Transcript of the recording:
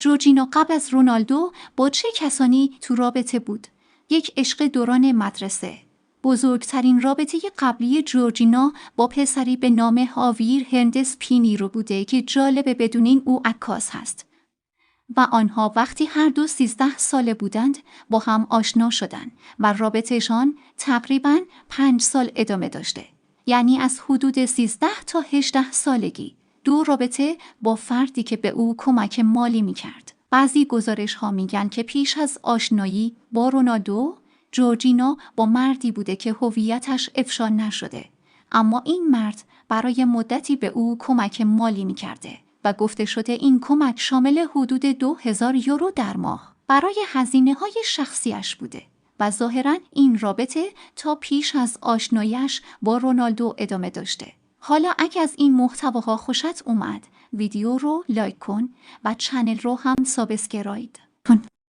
جورجینا قبل از رونالدو با چه کسانی تو رابطه بود؟ یک عشق دوران مدرسه. بزرگترین رابطه قبلی جورجینا با پسری به نام هاویر هرنندز پینیرو بوده که جالبه بدونین او عکاس هست. و آنها وقتی هر دو 13 ساله بودند با هم آشنا شدند و رابطهشان تقریباً 5 سال ادامه داشته. یعنی از حدود 13 تا 18 سالگی. دو رابطه با فردی که به او کمک مالی میکرد. بعضی گزارش ها میگن که پیش از آشنایی با رونالدو، جورجینا با مردی بوده که هویتش افشا نشده. اما این مرد برای مدتی به او کمک مالی میکرده و گفته شده این کمک شامل حدود 2000 یورو در ماه برای هزینه‌های شخصیش بوده و ظاهراً این رابطه تا پیش از آشناییش با رونالدو ادامه داشته. حالا اگه از این محتواها خوشت اومد، ویدیو رو لایک کن و چنل رو هم سابسکرایب.